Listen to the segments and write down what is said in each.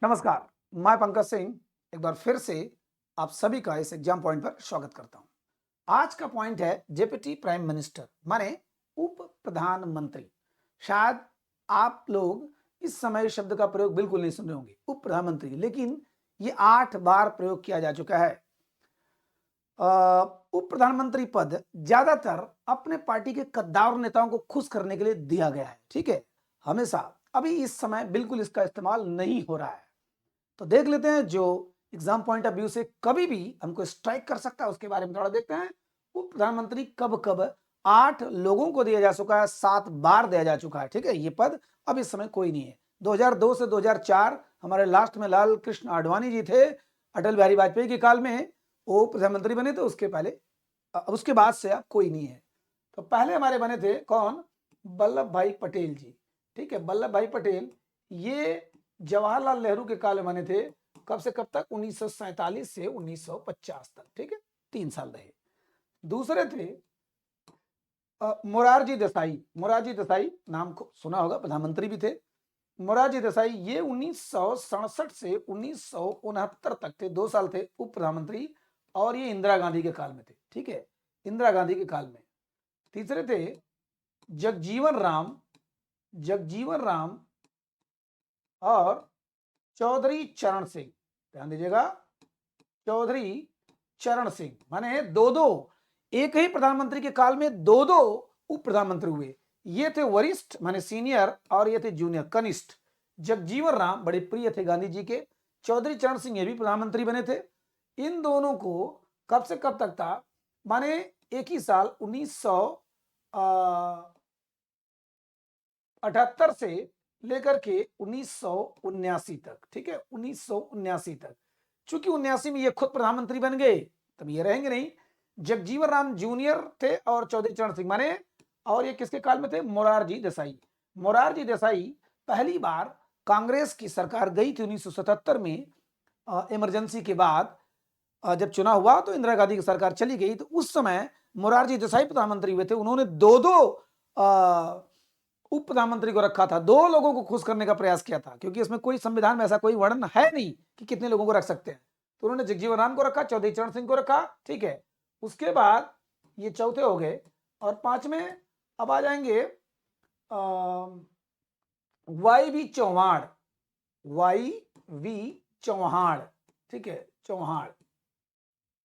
नमस्कार, मैं पंकज सिंह एक बार फिर से आप सभी का इस एग्जाम पॉइंट पर स्वागत करता हूं। आज का पॉइंट है डेप्यूटी प्राइम मिनिस्टर माने उप प्रधानमंत्री। शायद आप लोग इस समय इस शब्द का प्रयोग बिल्कुल नहीं सुन रहे होंगे, उप प्रधानमंत्री, लेकिन ये 8 बार प्रयोग किया जा चुका है। उप प्रधानमंत्री पद ज्यादातर अपने पार्टी के कद्दावर नेताओं को खुश करने के लिए दिया गया है, ठीक है, हमेशा। अभी इस समय बिल्कुल इसका इस्तेमाल नहीं हो रहा है। तो देख लेते हैं जो एग्जाम पॉइंट ऑफ व्यू से कभी भी हमको स्ट्राइक कर सकता है उसके बारे में थोड़ा देखते हैं। उप प्रधानमंत्री कब कब 8 लोगों को दिया जा चुका है, 7 बार दिया जा चुका है, ठीक है। ये पद अब इस समय कोई नहीं है। 2002 से 2004 हमारे लास्ट में लाल कृष्ण आडवाणी जी थे, अटल बिहारी वाजपेयी के काल में वो प्रधानमंत्री बने थे। उसके पहले उसके बाद से अब कोई नहीं है। तो पहले हमारे बने थे कौन? वल्लभ भाई पटेल जी, ठीक है। वल्लभ भाई पटेल ये जवाहरलाल नेहरू के काल में बने थे। कब से कब तक? 1947 से 1950 तक, ठीक है, 3 साल रहे। दूसरे थे मोरारजी देसाई। मोरारजी देसाई नाम को सुना होगा, प्रधानमंत्री भी थे। मोरारजी देसाई ये 1967 से 1969 तक थे, 2 साल थे उप प्रधानमंत्री, और ये इंदिरा गांधी के काल में थे, ठीक है, इंदिरा गांधी के काल में। तीसरे थे जगजीवन राम। जगजीवन राम और चौधरी चरण सिंह, ध्यान दीजिएगा, चौधरी चरण सिंह। माने दो दो, एक ही प्रधानमंत्री के काल में दो दो उप प्रधानमंत्री हुए। ये थे वरिष्ठ माने सीनियर, और ये थे जूनियर कनिष्ठ। जगजीवन राम बड़े प्रिय थे गांधी जी के। चौधरी चरण सिंह ये भी प्रधानमंत्री बने थे। इन दोनों को कब से कब तक था? माने एक ही साल 1978 से लेकर के 1979 तक, ठीक है, 1979 तक। चूंकि 79 में ये खुद प्रधानमंत्री बन गए, तब ये रहेंगे नहीं। जगजीवन राम जूनियर थे और चौधरी चरण सिंह माने, और ये किसके काल में थे? मोरारजी देसाई। मोरारजी देसाई पहली बार कांग्रेस की सरकार गई थी 1977 में। इमरजेंसी के बाद जब चुनाव हुआ तो इंदिरा गांधी की सरकार चली गई, तो उस समय मोरारजी देसाई प्रधानमंत्री हुए थे। उन्होंने दो दो उप प्रधानमंत्री को रखा था, 2 लोगों को खुश करने का प्रयास किया था, क्योंकि इसमें कोई संविधान में ऐसा कोई वर्णन है नहीं कि कितने लोगों को रख सकते हैं। तो उन्होंने जगजीवन राम को रखा, चौधरी चरण सिंह को रखा, ठीक है। उसके बाद ये चौथे हो गए, और 5वें अब आ जाएंगे Y V Chauhan. Y V Chauhan, ठीक है, चौहान,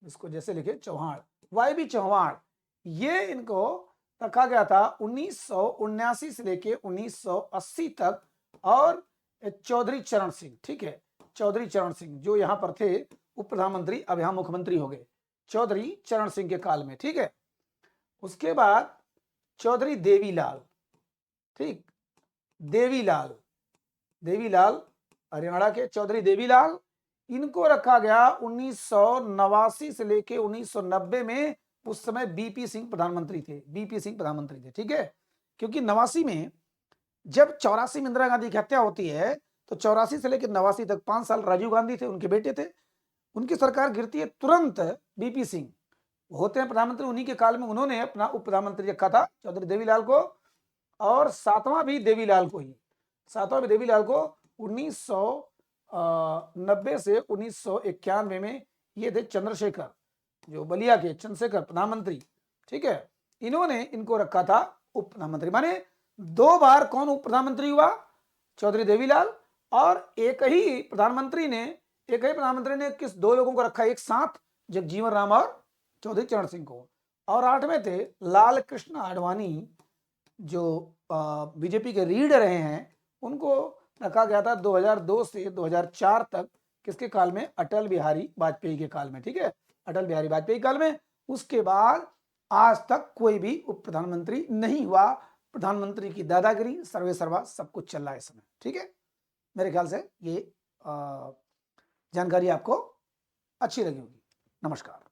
इसको जैसे लिखे चौहान, वाई वी चौहान। ये इनको रखा गया था 1979 से लेके 1980 तक। और चौधरी चरण सिंह, ठीक है, चौधरी चरण सिंह जो यहां पर थे उप प्रधानमंत्री, अब यहां मुख्यमंत्री हो गए चौधरी चरण सिंह के काल में, ठीक है। उसके बाद चौधरी देवीलाल, ठीक, देवीलाल, देवीलाल हरियाणा के चौधरी देवीलाल, इनको रखा गया 1989 से लेके 1990 में। उस समय बीपी सिंह प्रधानमंत्री थे, बीपी सिंह प्रधानमंत्री थे, ठीक है। क्योंकि 89 में जब 84 में इंदिरा गांधी की हत्या होती है, तो 84 से लेकर 89 तक 5 साल राजीव गांधी थे, उनके बेटे थे, उनकी सरकार गिरती है, तुरंत बीपी सिंह होते हैं प्रधानमंत्री। उन्हीं के काल में उन्होंने अपना उप प्रधानमंत्री रखा था चौधरी देवीलाल को, और 7वां भी देवीलाल को ही, 7वां भी देवीलाल को 1990 से 1991 में। ये थे चंद्रशेखर, जो बलिया के चंद्रशेखर प्रधानमंत्री, ठीक है, इन्होंने इनको रखा था उप प्रधानमंत्री। माने 2 बार कौन उप प्रधानमंत्री हुआ? चौधरी देवीलाल। और एक ही प्रधानमंत्री ने किस 2 लोगों को रखा एक साथ? जगजीवन राम और चौधरी चरण सिंह को। और 8वें थे लाल कृष्ण आडवाणी, जो बीजेपी के रीढ़ रहे हैं, उनको रखा गया था 2002 से 2004 तक। किसके काल में? अटल बिहारी वाजपेयी के काल में, ठीक है, अटल बिहारी वाजपेयी काल में। उसके बाद आज तक कोई भी उप प्रधानमंत्री नहीं हुआ। प्रधानमंत्री की दादागिरी, सर्वे सर्वा सब कुछ चल रहा है इस समय, ठीक है। मेरे ख्याल से ये जानकारी आपको अच्छी लगी होगी। नमस्कार।